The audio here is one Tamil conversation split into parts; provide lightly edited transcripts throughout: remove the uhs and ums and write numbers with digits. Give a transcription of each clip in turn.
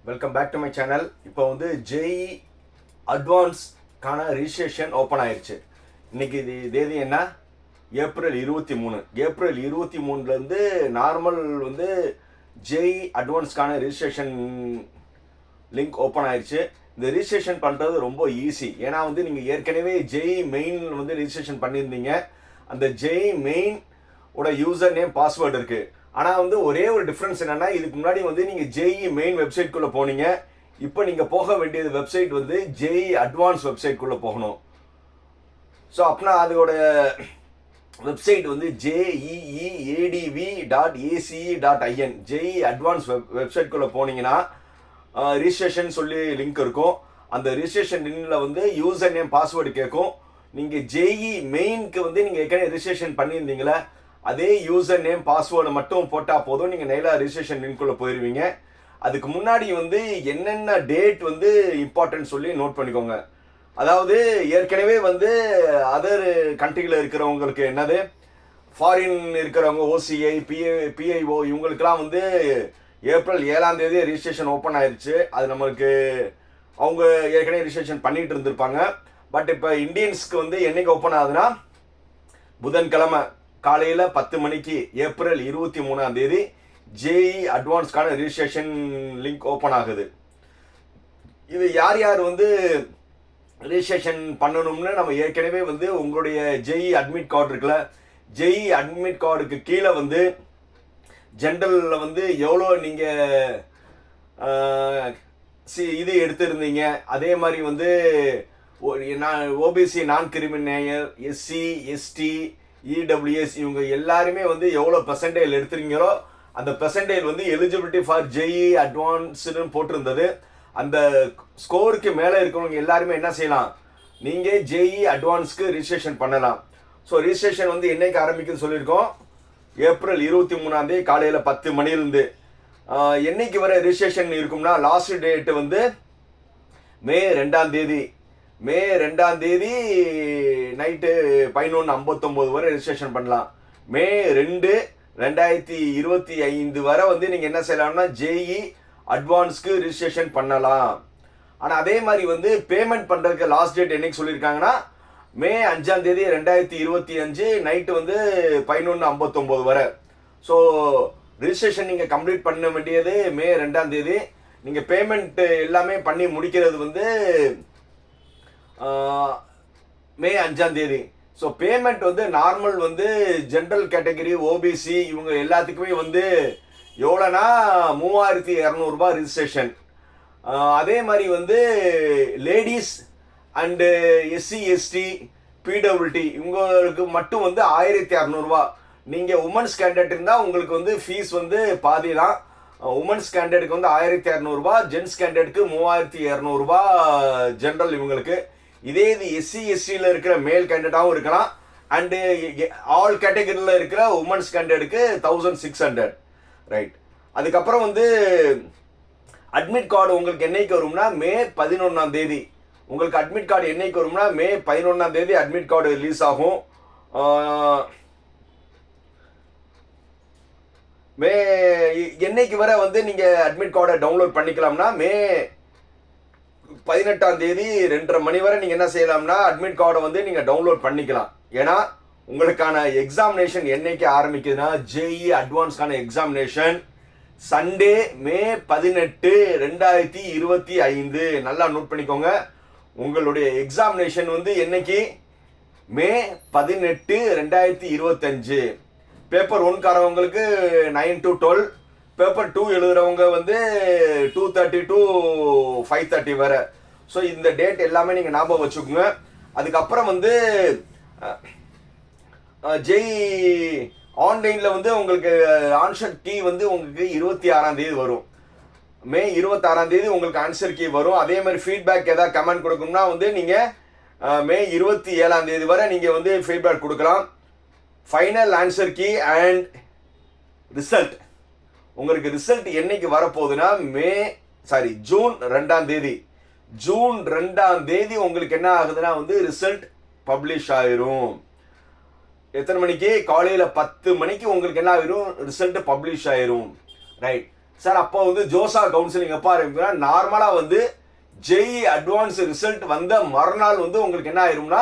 Welcome back to my channel. இப்போ வந்து ஜேஇ அட்வான்ஸ்க்கான ரிஜிஸ்ட்ரேஷன் ஓப்பன் ஆயிடுச்சு. இன்னைக்கு இது தேதி என்ன? ஏப்ரல் 23. ஏப்ரல் 23லேருந்து நார்மல் வந்து ஜேஇ அட்வான்ஸ்க்கான ரிஜிஸ்ட்ரேஷன் லிங்க் ஓப்பன் ஆயிடுச்சு. இந்த ரிஜிஸ்ட்ரேஷன் பண்ணுறது ரொம்ப ஈஸி. ஏன்னா வந்து நீங்கள் ஏற்கனவே ஜேஇ மெயின் வந்து ரிஜிஸ்ட்ரேஷன் பண்ணியிருந்தீங்க. அந்த ஜேஇ மெயின் ஓட யூசர் நேம் பாஸ்வேர்டு இருக்குது. ஆனால் வந்து ஒரே ஒரு டிஃப்ரென்ஸ் என்னென்னா, இதுக்கு முன்னாடி வந்து நீங்கள் ஜேஇ மெயின் வெப்சைட்குள்ளே போனீங்க. இப்போ நீங்கள் போக வேண்டியது வெப்சைட் வந்து ஜேஇ அட்வான்ஸ் வெப்சைட்குள்ளே போகணும். ஸோ அப்படின்னா அதோட வெப்சைட் வந்து JEEADV.ACE.IN ஜேஇ அட்வான்ஸ் வெப்சைட்குள்ளே போனீங்கன்னா ரிஜிஸ்ட்ரேஷன் சொல்லி லிங்க் இருக்கும். அந்த ரிஜிஸ்ட்ரேஷன் லிங்கில் வந்து யூசர் நேம் பாஸ்வேர்டு கேட்கும். நீங்கள் ஜேஇ மெயினுக்கு வந்து நீங்கள் ஏற்கனவே ரிஜிஸ்ட்ரேஷன் பண்ணியிருந்தீங்களே, அதே யூசர் நேம் பாஸ்வேர்டு மட்டும் போட்டால் போதும், நீங்கள் நேராக ரிஜிஸ்ட்ரேஷன் லிங்க்குள்ளே போயிடுவீங்க. அதுக்கு முன்னாடி வந்து என்னென்ன டேட் வந்து இம்பார்ட்டன்ட் சொல்லி நோட் பண்ணிக்கோங்க. அதாவது ஏற்கனவே வந்து அதர் கண்ட்ரியில் இருக்கிறவங்களுக்கு என்னது, ஃபாரின் இருக்கிறவங்க ஓசிஐ பிஐஓ இவங்களுக்கெல்லாம் வந்து ஏப்ரல் 7ஆம் தேதி ரிஜிஸ்ட்ரேஷன் ஓப்பன் ஆயிடுச்சு. அது நம்மளுக்கு அவங்க ஏற்கனவே ரிஜிஸ்ட்ரேஷன் பண்ணிட்டு இருந்திருப்பாங்க. பட் இப்போ இந்தியன்ஸ்க்கு வந்து என்னைக்கு ஓப்பன் ஆகுதுன்னா, புதன்கிழமை காலையில் 10 மணிக்கு ஏப்ரல் 23ஆம் தேதி ஜேஇ அட்வான்ஸ்க்கான ரிஜிஸ்ட்ரேஷன் லிங்க் ஓப்பன் ஆகுது. இது யார் யார் வந்து ரிஜிஸ்ட்ரேஷன் பண்ணணும்னு நம்ம ஏற்கனவே வந்து உங்களுடைய ஜேஇ அட்மிட் கார்டு இருக்குல்ல, ஜேஇ அட்மிட் கார்டுக்கு கீழே வந்து ஜென்ரலில் வந்து எவ்வளோ நீங்கள் இது எடுத்திருந்தீங்க, அதே மாதிரி வந்து ஓபிசி நான் கிரிமினல் எஸ்சி எஸ்டி இடபிள்யூஎஸ் இவங்க எல்லாருமே வந்து எவ்வளோ பெர்சன்டேஜ் எடுத்துருங்களோ அந்த பெர்சன்டேஜ் வந்து எலிஜிபிலிட்டி ஃபார் ஜேஇ அட்வான்ஸ்னு போட்டிருந்தது. அந்த ஸ்கோருக்கு மேலே இருக்கிறவங்க எல்லாருமே என்ன செய்யலாம், நீங்கள் ஜேஇ அட்வான்ஸ்க்கு ரிஜிஸ்ட்ரேஷன் பண்ணலாம். ஸோ ரிஜிஸ்ட்ரேஷன் வந்து என்னைக்கு ஆரம்பிக்குதுன்னு சொல்லியிருக்கோம், ஏப்ரல் 23ஆம் தேதி காலையில் 10 மணிலேருந்து. என்னைக்கு வர ரிஜிஸ்ட்ரேஷன் இருக்கும்னா, லாஸ்ட் டேட்டு வந்து மே 2ஆம் தேதி. மே 2ஆம் தேதி நைட்டு 11:59 வரை ரிஜிஸ்ட்ரேஷன் பண்ணலாம். மே 2, 2025 வரை வந்து நீங்கள் என்ன செய்யலாம்னா ஜேஇ அட்வான்ஸ்க்கு ரிஜிஸ்ட்ரேஷன் பண்ணலாம். ஆனால் அதே மாதிரி வந்து பேமெண்ட் பண்ணுறதுக்கு லாஸ்ட் டேட் என்னைக்கு சொல்லியிருக்காங்கன்னா, மே 5ஆம் தேதி 2025 நைட்டு வந்து 11:59 வரை. ஸோ ரிஜிஸ்ட்ரேஷன் நீங்கள் கம்ப்ளீட் பண்ண வேண்டியது மே 2ஆம் தேதி. நீங்கள் பேமெண்ட் எல்லாமே பண்ணி முடிக்கிறது வந்து மே 5ஆம் தேதி. ஸோ பேமெண்ட் வந்து நார்மல் வந்து ஜென்ரல் கேட்டகரி ஓபிசி இவங்க எல்லாத்துக்குமே வந்து எவ்வளோனா 3200 ரிஜிஸ்ட்ரேஷன். அதே மாதிரி வந்து லேடிஸ் அண்டு எஸ்சி எஸ்டி பிடபிள்யூடி இவங்களுக்கு மட்டும் வந்து 1600. நீங்கள் உமன்ஸ் கேண்டிடேட் இருந்தால் உங்களுக்கு வந்து ஃபீஸ் வந்து பாதி தான். உமன்ஸ் கேண்டிடேட்டுக்கு வந்து 1600, ஜென்ஸ் கேண்டிடேட்டுக்கு 3200 ஜென்ரல் இவங்களுக்கு. இதே இது எஸ்சி எஸ்டியில் இருக்கிற மேல் கேண்டிடேட்டாகவும் இருக்கலாம். அண்டு ஆல் கேட்டகரியில் இருக்கிற உமன்ஸ் கேண்டிடேட்டுக்கு 1600. ரைட். அதுக்கப்புறம் வந்து அட்மிட் கார்டு உங்களுக்கு என்னைக்கு வரும்னா, மே 11ஆம் தேதி. உங்களுக்கு அட்மிட் கார்டு என்னைக்கு வரும்னா, மே 11ஆம் தேதி அட்மிட் கார்டு ரிலீஸ் ஆகும். மே என்னைக்கு வரை வந்து நீங்கள் அட்மிட் கார்டை டவுன்லோட் பண்ணிக்கலாம்னா, மே 18ஆம் தேதி 2:30 மணி வரை நீங்கள் என்ன செய்யலாம்னா அட்மிட் கார்டை வந்து நீங்கள் டவுன்லோட் பண்ணிக்கலாம். ஏன்னா உங்களுக்கான எக்ஸாமினேஷன் என்னைக்கு ஆரம்பிக்குதுன்னா, ஜேஇ அட்வான்ஸ்க்கான எக்ஸாமினேஷன் சண்டே மே 18, 2025. நல்லா நோட் பண்ணிக்கோங்க. உங்களுடைய எக்ஸாமினேஷன் வந்து என்னைக்கு, மே 18, 2025. பேப்பர் 1காரவங்களுக்கு 9 to 12, பேப்பர் 2 எழுதுறவங்க வந்து 2:30 to 5:30 வரை. ஸோ இந்த டேட் எல்லாமே நீங்கள் ஞாபகம் வச்சுக்கோங்க. அதுக்கப்புறம் வந்து ஜேஇ ஆன்லைனில் வந்து உங்களுக்கு ஆன்சர் கீ வந்து உங்களுக்கு 26ஆம் தேதி வரும். மே 26ஆம் தேதி உங்களுக்கு ஆன்சர் கீ வரும். அதே மாதிரி ஃபீட்பேக் ஏதாவது கமெண்ட் கொடுக்கணும்னா வந்து நீங்கள் மே 27ஆம் தேதி வரை நீங்கள் வந்து ஃபீட்பேக் கொடுக்கலாம். Final answer key and result உங்களுக்கு ரிசல்ட் என்னைக்கு வரப்போகுதுன்னா, ஜூன் 2ஆம் தேதி. ஜூன் 2ஆம் தேதி உங்களுக்கு என்ன ஆகுதுன்னா வந்து ரிசல்ட் பப்ளிஷ் ஆயிரும். எத்தனை மணிக்கு? காலையில் 10 மணிக்கு உங்களுக்கு என்ன ஆயிரும், ரிசல்ட் பப்ளிஷ் ஆயிரும். ரைட். சார் அப்போ வந்து ஜோசா கவுன்சிலிங் எப்போ ஆரம்பிக்கிறா, நார்மலாக வந்து ஜேஇ அட்வான்ஸ் ரிசல்ட் வந்த மறுநாள் வந்து உங்களுக்கு என்ன ஆயிரும்னா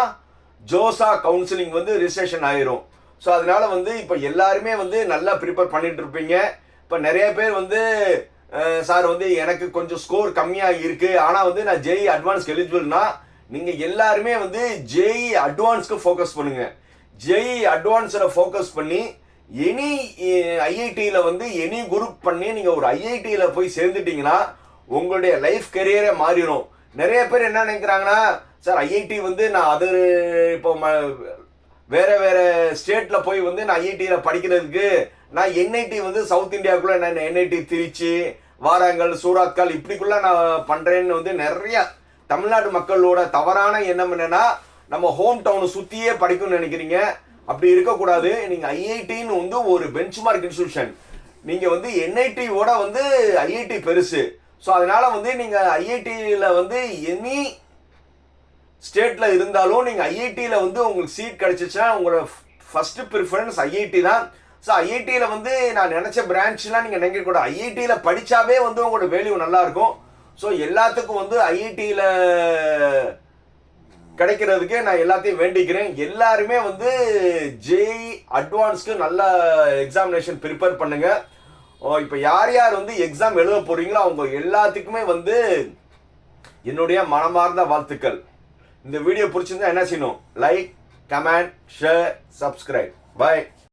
ஜோசா கவுன்சிலிங் வந்து ரிஜிஸ்ட்ரேஷன் ஆயிரும். ஸோ அதனால வந்து இப்போ எல்லாருமே வந்து நல்லா ப்ரிப்பேர் பண்ணிட்டு இருப்பீங்க. இப்போ நிறைய பேர் வந்து சார் வந்து எனக்கு கொஞ்சம் ஸ்கோர் கம்மியாக இருக்கு, ஆனால் வந்து நான் ஜேஇ அட்வான்ஸ்க்கு எலிஜிபிள்னா நீங்கள் எல்லாருமே வந்து ஜேஇ அட்வான்ஸ்க்கு ஃபோக்கஸ் பண்ணுங்க. ஜேஇ அட்வான்ஸில் ஃபோக்கஸ் பண்ணி எனி ஐஐடியில் வந்து எனி குரூப் பண்ணி நீங்கள் ஒரு ஐஐடியில் போய் சேர்ந்துட்டீங்கன்னா உங்களுடைய லைஃப் கெரியரே மாறிடும். நிறைய பேர் என்ன நினைக்கிறாங்கன்னா, சார் ஐஐடி வந்து நான் அது இப்போ வேற வேற ஸ்டேட்டில் போய் வந்து நான் ஐஐடியில் படிக்கிறதுக்கு நான் என்ஐடி வந்து சவுத் இந்தியாவுக்குள்ளே நான் என்ஐடி திருச்சி, வாராங்கல், சூராத்கால் இப்படிக்குள்ள நான் பண்ணுறேன்னு வந்து நிறைய தமிழ்நாட்டு மக்களோட தவறான எண்ணம் என்னன்னா, நம்ம ஹோம் டவுனை சுற்றியே படிக்கணும்னு நினைக்கிறீங்க. அப்படி இருக்கக்கூடாது. நீங்கள் ஐஐடின்னு வந்து ஒரு பெஞ்ச்மார்க் இன்ஸ்டிடியூஷன். நீங்கள் வந்து என்ஐடியோட வந்து ஐஐடி பெருசு. ஸோ அதனால வந்து நீங்கள் ஐஐடியில் வந்து எனி ஸ்டேட்டில் இருந்தாலும் நீங்கள் ஐஐடியில் வந்து உங்களுக்கு சீட் கிடைச்சிச்சுன்னா உங்களோட ஃபர்ஸ்ட் ப்ரிஃபரன்ஸ் ஐஐடி தான். ஸோ ஐஐடியில் வந்து நான் நினச்ச பிரான்ச்லாம் நீங்கள் நினைக்கக்கூடாது. ஐஐடியில் படித்தாவே வந்து உங்களோட வேல்யூ நல்லாயிருக்கும். ஸோ எல்லாத்துக்கும் வந்து ஐஐடியில் கிடைக்கிறதுக்கு நான் எல்லாத்தையும் வேண்டிக்கிறேன். எல்லாருமே வந்து ஜேஇ அட்வான்ஸ்க்கு நல்ல எக்ஸாமினேஷன் ப்ரிப்பேர் பண்ணுங்க. இப்போ யார் யார் வந்து எக்ஸாம் எழுத போறீங்களோ அவங்க எல்லாத்துக்குமே வந்து என்னுடைய மனமார்ந்த வாழ்த்துக்கள். இந்த வீடியோ பிடிச்சிருந்தா என்ன செய்யணும்? Like, comment, share, subscribe. By.